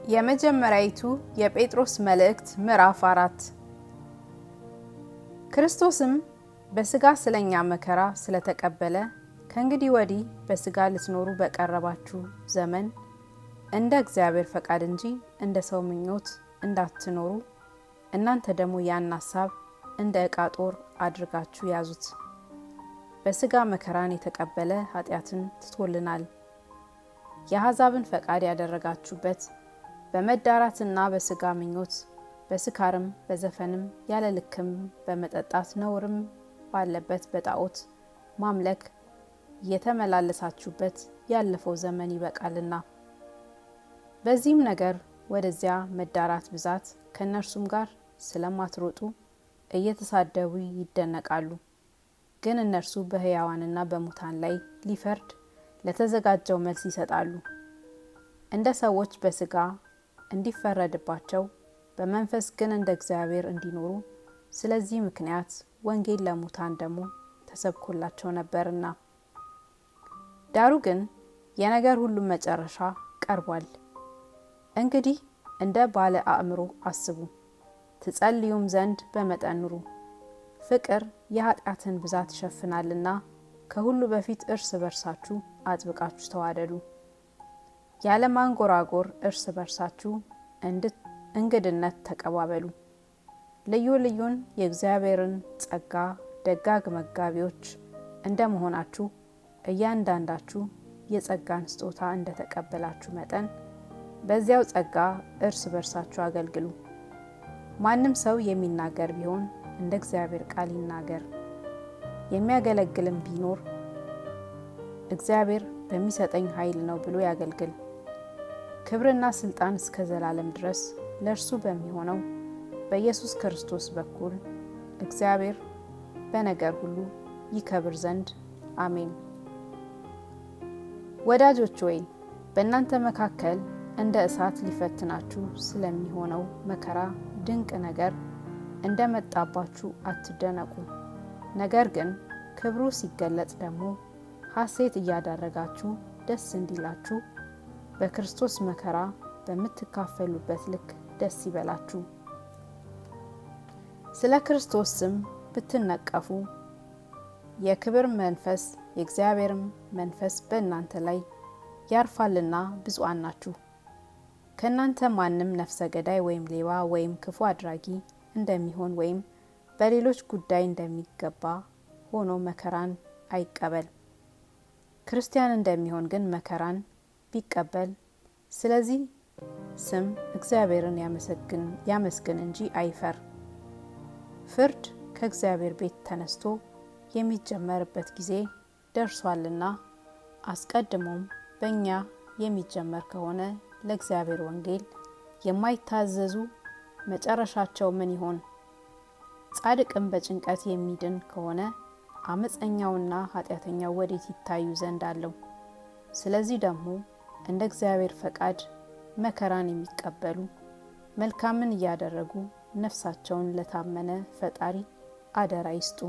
የመጀመሪያይቱ የጴጥሮስ መልእክት ምዕራፍ 4 ክርስቶስም በሥጋ ስለኛ መከራ ስለተቀበለ ከእንግዲህ ወዲህ በሥጋ ልትኖሩ በቀረባችሁ ዘመን እንደ እግዚአብሔር ፈቃድ እንጂ እንደ ሰው ምኞት እንዳትኖሩ እናንተ ደግሞ ያን ሐሳብ እንደ ዕቃ ጦር አድርጋችሁ ያዙት። በሥጋ መከራን የተቀበለ ኃጢአትን ትቶልናል። የአሕዛብን ፈቃድ ያደረጋችሁበት በመዳራትና በሥጋ ምኞት በስካርም በዘፈንም ያለ ልክም በመጠጣት ነውርም ባለበት በጣዖት ማምለክ የተመላለሳችሁበት ያለፈው ዘመን ይበቃልና። በዚህም ነገር ወደዚያ መዳራት ብዛት ከእነርሱም ጋር ስለማትሮጡ እየተሳደቡ ይደነቃሉ። ግን እነርሱ በሕያዋንና በሙታን ላይ ሊፈርድ ለተዘጋጀው መልስ ይሰጣሉ። እንደ ሰዎች በሥጋ እንዲፈረድባቸው በመንፈስ ግን እንደ እግዚአብሔር እንዲኖሩ ስለዚህ ምክንያት ወንጌል ለሙታን ደግሞ ተሰብኮላቸው ነበርና። ዳሩ ግን የነገር ሁሉ መጨረሻ ቀርቧል። እንግዲህ እንደ ባለ አእምሮ አስቡ፣ ትጸልዩም ዘንድ በመጠን ኑሩ። ፍቅር የኃጢአትን ብዛት ይሸፍናልና ከሁሉ በፊት እርስ በርሳችሁ አጥብቃችሁ ተዋደዱ። ያለ ማንጎራጎር እርስ በርሳችሁ እንግድነት ተቀባበሉ። ልዩ ልዩን የእግዚአብሔርን ጸጋ ደጋግ መጋቢዎች እንደመሆናችሁ እያንዳንዳችሁ የጸጋን ስጦታ እንደተቀበላችሁ መጠን በዚያው ጸጋ እርስ በርሳችሁ አገልግሉ። ማንም ሰው የሚናገር ቢሆን እንደ እግዚአብሔር ቃል ይናገር። የሚያገለግልም ቢኖር እግዚአብሔር በሚሰጠኝ ኃይል ነው ብሎ ያገልግል። ክብርና ስልጣን እስከ ዘላለም ድረስ ለእርሱ በሚሆነው በኢየሱስ ክርስቶስ በኩል እግዚአብሔር በነገር ሁሉ ይከብር ዘንድ አሜን። ወዳጆች ሆይ በእናንተ መካከል እንደ እሳት ሊፈትናችሁ ስለሚሆነው መከራ ድንቅ ነገር እንደመጣባችሁ አትደነቁ። ነገር ግን ክብሩ ሲገለጥ ደግሞ ሐሴት እያደረጋችሁ ደስ እንዲላችሁ በክርስቶስ መከራ በምትካፈሉበት ልክ ደስ ይበላችሁ። ስለ ክርስቶስ ስም ብትነቀፉ የክብር መንፈስ የእግዚአብሔርም መንፈስ በእናንተ ላይ ያርፋልና ብፁዓን ናችሁ። ከእናንተ ማንም ነፍሰ ገዳይ ወይም ሌባ ወይም ክፉ አድራጊ እንደሚሆን ወይም በሌሎች ጉዳይ እንደሚገባ ሆኖ መከራን አይቀበል። ክርስቲያን እንደሚሆን ግን መከራን ቢቀበል ስለዚህ ስም እግዚአብሔርን ያመስግን እንጂ አይፈር። ፍርድ ከእግዚአብሔር ቤት ተነስቶ የሚጀመርበት ጊዜ ደርሷልና አስቀድሞም በእኛ የሚጀመር ከሆነ ለእግዚአብሔር ወንጌል የማይታዘዙ መጨረሻቸው ምን ይሆን? ጻድቅም በጭንቀት የሚድን ከሆነ አመፀኛውና ኃጢአተኛው ወዴት ይታዩ ዘንድ አለው? ስለዚህ ደግሞ እንደ እግዚአብሔር ፈቃድ መከራን የሚቀበሉ መልካምን እያደረጉ ነፍሳቸውን ለታመነ ፈጣሪ አደራ ይስጡ።